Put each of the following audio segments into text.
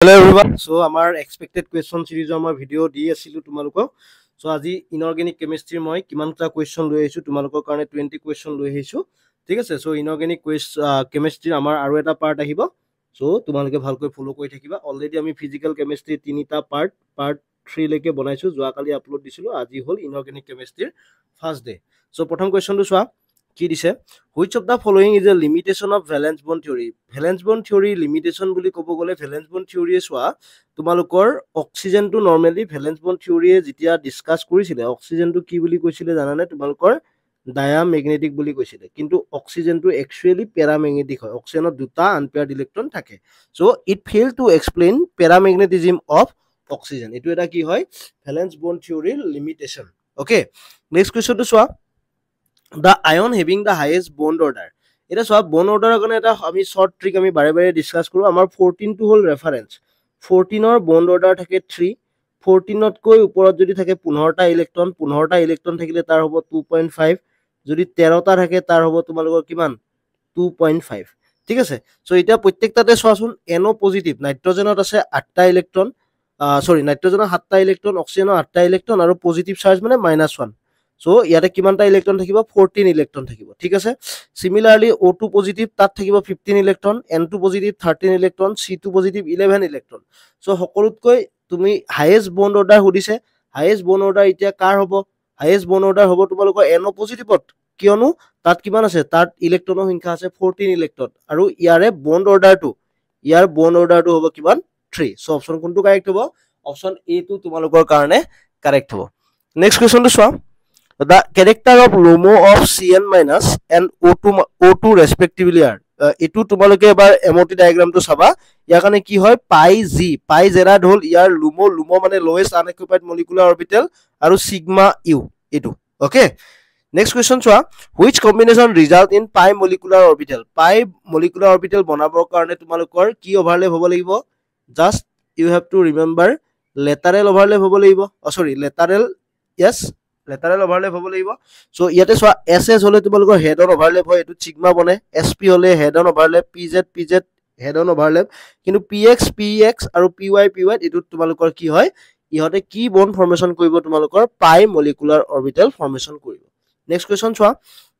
Hello everyone. So our expected question series our video di asilu tumalukok. So আজি inorganic chemistry moi kiman ta question loi aisu tumalukor karone 20 question loi aisu. ঠিক আছে, so inorganic chemistry আমাৰ আৰু এটা part আহিব, so তোমালোকে ভালকৈ ফলো কৰি থাকিবা। অলৰেডি আমি ফিজিক্যাল কেমিষ্ট্ৰি তিনিটা পাৰ্ট 3 লৈকে বনাইছো, যোৱাকালি আপলোড দিছিলো। আজি হল ইনঅৰ্গেনিক কেমিষ্ট্ৰিৰ ফাৰ্ষ্ট ডে। so প্ৰথম কোৱেশ্চনটো চোৱা কি দিছে, which of the following is a limitation of valence bond theory? valence bond theory limitation বুলি ক'ব গলে valence bond theory চোৱা তোমালোকৰ অক্সিজেনটো নৰমালি valence bond theory যেতিয়া ডিসকাস কৰিছিলে অক্সিজেনটো কি বুলি কৈছিলে জানানে? তোমালোকৰ ডায়ামেগনেটিক বুলি কৈছিলে, কিন্তু অক্সিজেনটো একচুয়ালি প্যাৰামেগনেটিক হয়। অক্সিজেনত দুটা আনপেয়াৰ্ড ইলেক্ট্ৰন থাকে। So it fail to explain paramagnetism of oxygen. এটো এটা কি হয়? ভ্যালেন্স বন্ড থিওৰিৰ লিমিটেশন। ওকে, নেক্সট কোৱেশ্চনটো চোৱা, the ion having the highest bond order. এটা সব বন্ড অৰ্ডাৰৰ কাৰণে এটা আমি শৰ্ট ট্ৰিক আমি বাৰে বাৰে ডিসকাস কৰো। আমাৰ 14 টো হল ৰেফাৰেন্স। 14 ৰ বন্ড অৰ্ডাৰ থাকে 3। 14 তকৈ ওপৰত যদি থাকে 15টা ইলেক্ট্ৰন, 15টা ইলেক্ট্ৰন থাকিলে তাৰ হ'ব 2.5। যদি 13টা থাকে তাৰ হ'ব তোমালোকৰ কিমান? 2.5। ঠিক আছে, সো এটা প্ৰত্যেকটাতে চোৱাচোন NO পজিটিভ, নাইট্ৰজেনত আছে 8টা ইলেক্ট্ৰন, নাইট্ৰজেনৰ 7টা ইলেক্ট্ৰন, অক্সিজেনৰ 8টা ইলেক্ট্ৰন আৰু পজিটিভ চাৰ্জ মানে -1। সো ইয়াতে কিমানটা ইলেক্ট্ৰন থাকিব? 14 ইলেক্ট্ৰন থাকিব। ঠিক আছে, সিমিলাৰলি O2 পজিটিভ, তাত থাকিব 15 electron, N2 positive 13 electron, C2 positive 11 electron. So সকলোতকৈ তুমি হাইয়েষ্ট বন্ড অৰ্ডাৰ সুধিছে, হাইয়েষ্ট বন্ড অৰ্ডাৰ এতিয়া কাৰ হ'ব? হাইয়েষ্ট বন্ড অৰ্ডাৰ হ'ব তোমালোকৰ NO পজিটিভত, কিয়নো তাত কিমান আছে? তাত ইলেক্ট্ৰনৰ সংখ্যা আছে 14 ইলেক্ট্ৰন, আৰু ইয়াৰ বন্ড অৰ্ডাৰটো হ'ব কিমান? 3। সো অপচন কোনটো কাৰেক্ট হ'ব? অপচন এ টো তোমালোকৰ কাৰণে কাৰেক্ট হ'ব। নেক্সট কোৱেশ্চনটো চোৱা, the character of LUMO of Cn minus and O2 respectively are. এটো তোমালোকে এবাৰ এমটি ডায়াগ্ৰামটো চাবা। ইয়াৰ কাৰণে কি হয়? পাই জেৰাড হল ইয়াৰ লুমো মানে লোৱেষ্ট আনঅকুপাইড মলিকুলাৰ অৰবিটেল, আৰু সিগমা ইউ এটো। ওকে, নেক্সট কোৱেশ্চন চোৱা, which combination result in pi molecular orbital? pi molecular orbital বনাবৰ কাৰণে তোমালোকৰ কি ওভাৰলেপ হ'ব লাগিব? Just you have to remember lateral overlap হ'ব লাগিব। লেটাৰেল ওভাৰলেপ হ'ব লাগিব। সো ইয়াতে চোৱা SS হলে তোমালোকৰ হেড অন ওভাৰলেপ হয়, এটো সিগমা বনে। SP হলে head on overlap, PZ head on overlap, কিন্তু PX আৰু PY এটো তোমালোকৰ কি হয়? ইহতে কি বন্ড ফৰ্মেশন কৰিব? তোমালোকৰ পাই মলিকুলাৰ অৰবিটেল ফৰ্মেশন কৰিব। নেক্সট কোৱেশ্চন চোৱা,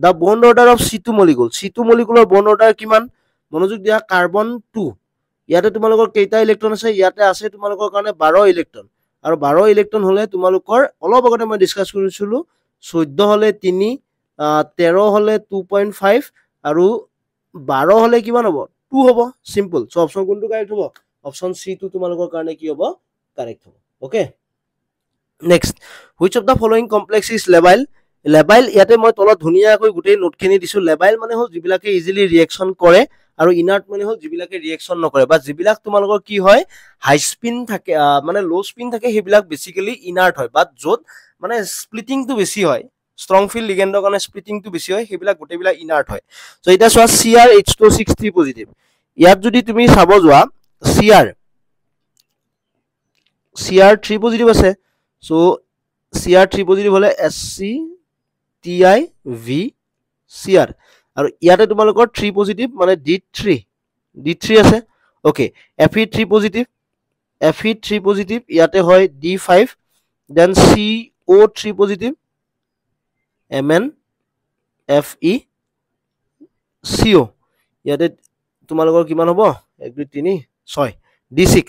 the bond order of C2 molecule. C2 molecular bond order কিমান? মনোযোগ দিয়া, কাৰ্বন 2। ইয়াতে তোমালোকৰ কেইটা ইলেক্ট্ৰন আছে? ইয়াতে আছে তোমালোকৰ কাৰণে 12 ইলেক্ট্ৰন, আৰু 12 ইলেক্ট্ৰন হলে তোমালোকৰ অলপ আগতে মই ডিসকাস কৰিছিলো 14 হলে 3, 13 হলে 2.5, আৰু 12 হলে কিমান হ'ব? 2 হ'ব। সিম্পল। সো অপচন কোনটো কাৰেক্ট হ'ব? অপচন সি টো তোমালোকৰ কাৰণে কি হ'ব? কাৰেক্ট হ'ব। Okay, next, which of the following complex is labile? লেবাইল ইয়াতে মই তলত ধুনিয়াকৈ গুটেই নোটখিনি দিছো। লেবাইল মানে হল যিবিলাকে ইজিলি ৰিয়েকচন কৰে, আৰু ইনাৰ্ট মানে হল যিবিলাকে ৰিয়েকচন নকৰে, বা যিবিলাক তোমালোকৰ কি হয় হাই স্পিন থাকে মানে লো স্পিন থাকে, সেইবিলাক বেসিক্যালি ইনাৰ্ট হয়, বাট য'ত মানে স্প্লিটিংটো বেছি হয়, ষ্ট্ৰং ফিল্ড লিগেণ্ডৰ কাৰণে স্প্লিটিংটো বেছি হয়, সেইবিলাক গোটেইবিলাক ইনাৰ্ট হয়। সো এটা চোৱা CrH263 পজিটিভ। ইয়াত যদি তুমি চাব যোৱা CR3 পজিটিভ আছে। সো CR3 পজিটিভ হলে SCTIVCr, আৰু ইয়াতে তোমালোকৰ 3 পজিটিভ মানে D3 আছে। ওকে, Fe3 পজিটিভ ইয়াতে হয় D5, then CO3 positive MnFeCO, ইয়াতে তোমালোকৰ কিমান হ'ব? 1 2 3 6 D6।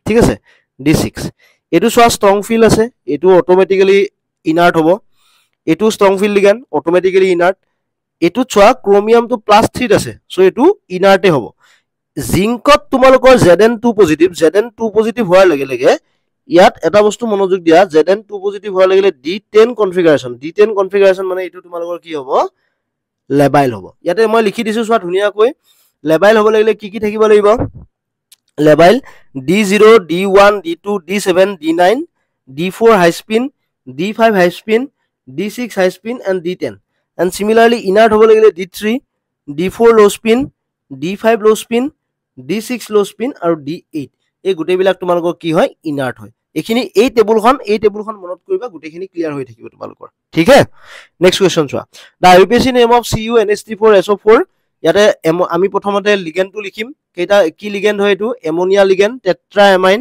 ঠিক আছে, D6। এটো চোৱা ষ্ট্ৰং ফিল্ড আছে, এটো অটোমেটিক্যালি ইনাৰ্ট হ'ব। এটো strong field ligand, automatically inert. এটো চোৱা ক্ৰোমিয়ামটো +3 আছে, সো এটো ইনাৰ্টে হ'ব। জিংকত তোমালোকৰ Zn2 পজিটিভ হোৱাৰ লগে লগে ইয়াত এটা বস্তু মনোযোগ দিয়া, Zn2 পজিটিভ হোৱাৰ লগে লগে D10 কনফিগাৰেশন মানে এটো তোমালোকৰ কি হ'ব? লেবাইল হ'ব। ইয়াতে মই লিখি দিছো চোৱা ধুনিয়াকৈ। লেবাইল হ'ব লাগিলে কি কি থাকিব লাগিব? লেবাইল D0, D1, D2, D7, D9, D4 high spin, D5 high spin, D6 high spin and D10. And similarly inert হ'ব লাগিলে D3, D4 low spin, D5 low spin, D6 low spin আৰু D8। এই গোটেইবিলাক তোমালোকৰ কি হয়? ইনাৰ্ট হয়। এইখিনি এই টেবুলখন মনত কৰিবা, গোটেইখিনি ক্লিয়াৰ হৈ থাকিব তোমালোকৰ। ঠিক আছে, নেক্সট কোৱেশ্চন চোৱা, the IUPAC name of CuNH3 4SO4। ইয়াতে আমি প্ৰথমতে লিগেণ্ডটো লিখিম, কেইটা কি লিগেণ্ড হয় এইটো ammonia ligand tetraammine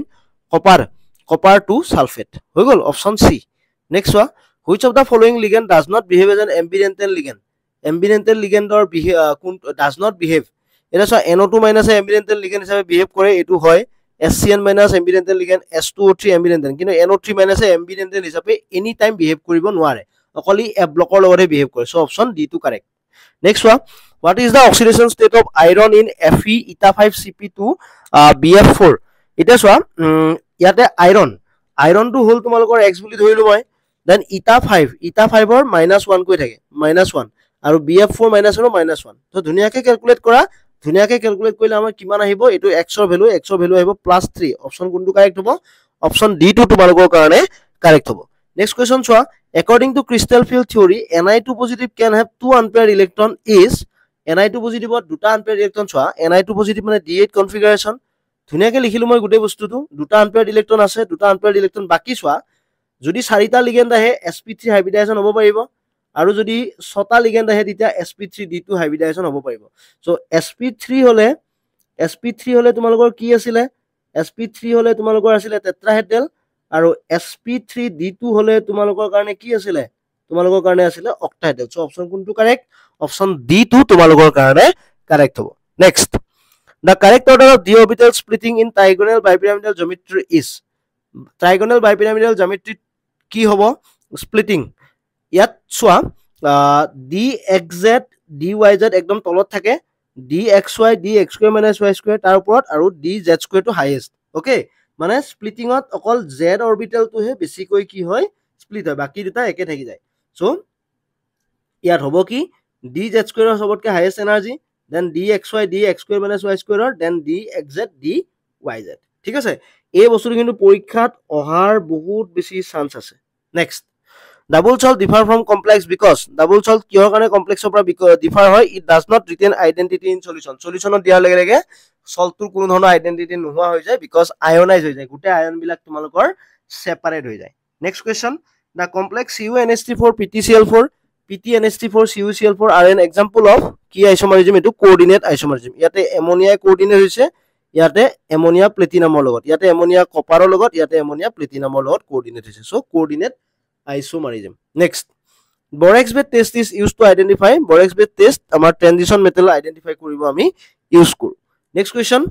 copper two sulphate হৈ গ'ল অপশ্যন সি নেক্সট চোৱা which of the following ligand does not behave as an ambidentate ligand ambidentate লিগেণ্ডৰ ডাজ নট বিহেভ এটা চোৱা NO2 মাইনাছে এম্বিডেণ্টেল লিগেণ্ড হিচাপে বিহেভ কৰে এইটো হয় SCN মাইনাছ এম্বিডেণ্টেল লিগেণ্ড S2O3 এম্বিডেণ্টেল কিন্তু NO3 মাইনাছে এম্বিডেণ্টেল হিচাপে এনি টাইম বিহেভ কৰিব নোৱাৰে অকল এ ব্লকৰ লগতে বিহেভ কৰে so option D to correct next চোৱা what is the oxidation state of iron in Fe eta 5 Cp2 BF4 এটা চোৱা ইয়াতে আইৰন টো হল তোমালোকৰ x বুলি ধৰিলো মই দেন eta 5 ৰ -1 কৈ থাকে -1 আৰু BF4 -1 তো ধুনিয়াকে ক্যালকুলেট কৰা ধুনিয়াকে ক্যালকুলেট কৰিলে আমাৰ কিমান আহিব এটো x ৰ ভ্যালু আহিব +3 অপচন কোনটো কাৰেক্ট হ'ব অপচন ডি টু তোমালোকৰ কাৰণে কাৰেক্ট হ'ব নেক্সট কোৱেশ্চন চোৱা according to crystal field theory Ni2 positive can have 2 unpaired electron is Ni2 positive দুটা unpaired electron চোৱা Ni2 positive মানে D8 configuration ধুনিয়াকে লিখিলো মই গুটে বস্তুটো দুটা unpaired electron আছে দুটা unpaired electron বাকি চোৱা যদি চাৰিটা লিগেণ্ড আহে sp3 হাইব্ৰিডাইজেশন হ'ব পাৰিব আৰু যদি ছটা লিগেণ্ড আহে তেতিয়া sp3d2 হাইব্ৰিডাইজেশন হ'ব পাৰিব সো sp3 হলে তোমালোকৰ কি আছিল sp3 হলে তোমালোকৰ আছিল টেট্ৰাহেড্ৰেল আৰু sp3d2 হলে তোমালোকৰ কাৰণে কি আছিল তোমালোকৰ কাৰণে আছিল অক্টাহেড্ৰেল সো অপচন কোনটো কাৰেক্ট অপচন ডি টু তোমালোকৰ কাৰণে কাৰেক্ট হ'ব next the correct order of d orbital splitting in trigonal bipyramidal geometry is trigonal bipyramidal geometry কি হ'ব splitting ইয়াত চোৱা dxz dyz একদম তলত থাকে dxy dx² y² তাৰ ওপৰত আৰু dz² টো হাইয়েষ্ট ওকে মানে স্প্লিটিংত অকল z অৰবিটেল টো হে বেছিকৈ কি হয় স্প্লিট হয় বাকি দুটা একে থাকি যায় সো ইয়াত হ'ব কি dz² ৰ সবতকে highest energy then dxy dx² y² then dxz dyz ঠিক আছে এই বস্তুটো কিন্তু পৰীক্ষাত অহাৰ বহুত বেছি চান্স আছে next double salt differ from complex because double salt কিহৰ কাৰণে কমপ্লেক্সৰ পৰা ডিফাৰ হয় it does not retain identity in সলিউশনত দিয়াৰ লগে লগে সল্ভটোৰ কোনো ধৰণৰ আইডেন্টিটি নোহোৱা হৈ যায় বিকজ আয়নাইজ হৈ যায় গুটে আয়ন বিলাক তোমালোকৰ সেপাৰেট হৈ যায় next question da complex CuNH3 PtCl4 PtNH3 CuCl4 are an example of কি আইসোমাৰিজম এটো কোঅৰ্ডিনেট আইসোমাৰিজম ইয়াতে এমোনিয়া কোঅৰ্ডিনেট হৈছে ইয়াতে এমোনিয়া প্লেটিনামৰ লগত ইয়াতে এমোনিয়া কপাৰৰ লগত ইয়াতে এমোনিয়া প্লেটিনামৰ লগত কোঅৰ্ডিনেট হৈছে so coordinate isomerism next borax based test is used to identify borax based test amar transition metal identify koribo ami use koru next question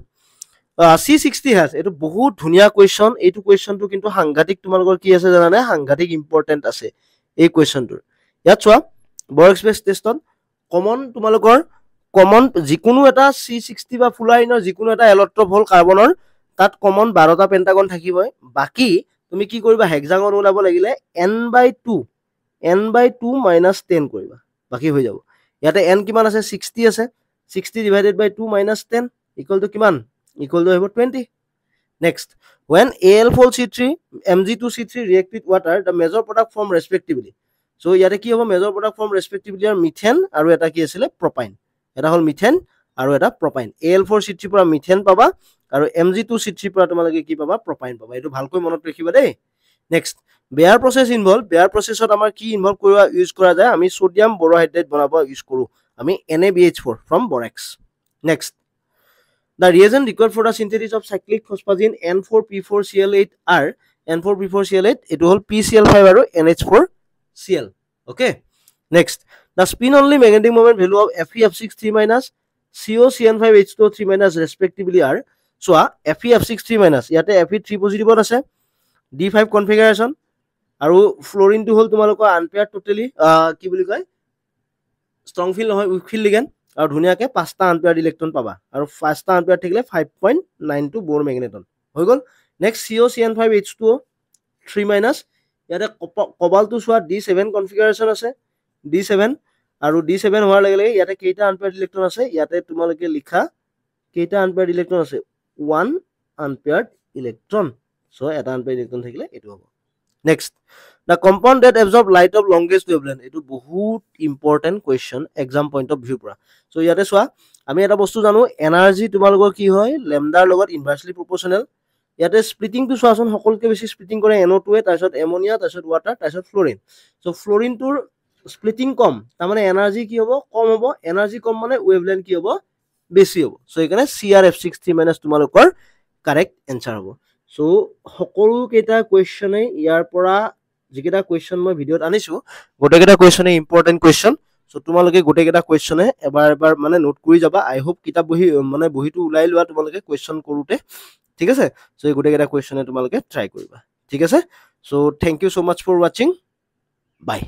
C60 has etu bahut dhunia question etu question tu kintu hanghatik tumalogor ki ase janane hanghatik important ase ei question tur yat chwa borax based test on common tumalogor common jikunu eta C60 ba fullerene jikunu eta allotrope hol carbonor tat common 12 ta pentagon thakiboy baki তুমি কি কৰিবা hexagon ওলাব লাগিলে n/2 -10 কৰিবা বাকি হৈ যাব ইয়াতে n কিমান আছে 60 আছে 60 divided by 2 - 10 equal to কিমান equal to 20 next when Al4C3 Mg2C3 react with water the major product form respectively so ইয়াতে কি হ'ব major product form respectively আর মিথেন আৰু এটা কি আছিল প্ৰপাইন এটা হল মিথেন আৰু এটা প্ৰপাইন Al4C3 পৰা মিথেন পাবা আৰু Mg2C3 পৰা তোমালোকে কি পাবা প্ৰপাইন পাবা এটো ভালকৈ মনত ৰাখিবা দেই নেক্সট বেয়াৰ প্ৰসেস ইনভলভ বেয়াৰ প্ৰসেসত আমাৰ কি ইনভলভ কৰা ইউজ কৰা যায় আমি সোডিয়াম বোৰোহাইড্ৰেট বনাব ইউজ কৰো আমি NaBH4 from borax next the reagent required for the synthesis of cyclic phosphazine N4P4Cl8 are N4P4Cl8 এটো হল PCl5 আৰু NH4Cl okay next the spin only magnetic moment value of FeF6 3- COCN5H2O3- respectively are so FeF6 3- ইয়াতে Fe3 positive আছে D5 configuration আৰু Florin two হল তোমালোকৰ আনপেয়াৰ totally কি বুলি কয় strong feel নহয় উইক ফিল লিগেন আৰু ধুনিয়াকে পাঁচটা আনপেয়াৰ ইলেক্ট্ৰন পাবা আৰু পাঁচটা আনপেয়াৰ থাকিলে 5.92 বোৰ ম্যাগনেটন হৈ গল নেক্সট COCN5H2O3- ইয়াতে কোবাল্ট চোৱা D7 কনফিগাৰেশন আছে D7 আৰু D7 হোৱাৰ লগে লগে ইয়াতে কেইটা আনপেয়াৰ ইলেক্ট্ৰন আছে ইয়াতে তোমালোকে লিখা কেইটা আনপেয়াৰ ইলেক্ট্ৰন আছে 1 আনপেয়াৰ ইলেক্ট্ৰন সো এটা আনপেয়াৰ ইলেক্ট্ৰন থাকিলে এটো হ'ব next the compound that absorb light of longest wavelength এটো বহুত important question exam point of view পৰা সো ইয়াতে চোৱা আমি এটা বস্তু জানো এনাৰ্জি তোমালোকৰ কি হয় ল্যামডাৰ লগত ইনভাৰ্সলি প্ৰপৰ্শনাল ইয়াতে স্প্লিটিং টু চোৱাচোন সকলকে বেছি স্প্লিটিং কৰে NO2 এ তাৰছত এমোনিয়া তাৰছত ওয়াটাৰ তাৰছত Florin so Florin tour splitting কম তাৰ মানে এনাৰ্জি কি হ'ব কম হ'ব এনাৰ্জি কম মানে ওয়েভলেন্থ কি হ'ব বেছি হ'ব চ' সেইকাৰণে CR-F63 মাইনাছ তোমালোকৰ কাৰেক্ট এনচাৰ হ'ব চ' সকলোকেইটা কুৱেশ্যনে ইয়াৰ পৰা যিকেইটা কুৱেশ্যন মই ভিডিঅ'ত আনিছো গোটেইকেইটা কুৱেশ্যনে ইম্পৰ্টেণ্ট কুৱেশ্যন চ' তোমালোকে গোটেইকেইটা কুৱেশ্যনে এবাৰ মানে নোট কৰি যাবা আই হোপ কিতাপ বহি মানে বহিটো ওলাই লোৱা তোমালোকে কুৱেশ্যন কৰোঁতে ঠিক আছে চ' এই গোটেইকেইটা কুৱেশ্যনে তোমালোকে ট্ৰাই কৰিবা ঠিক আছে so' thank you so' much for ৱাচিং বাই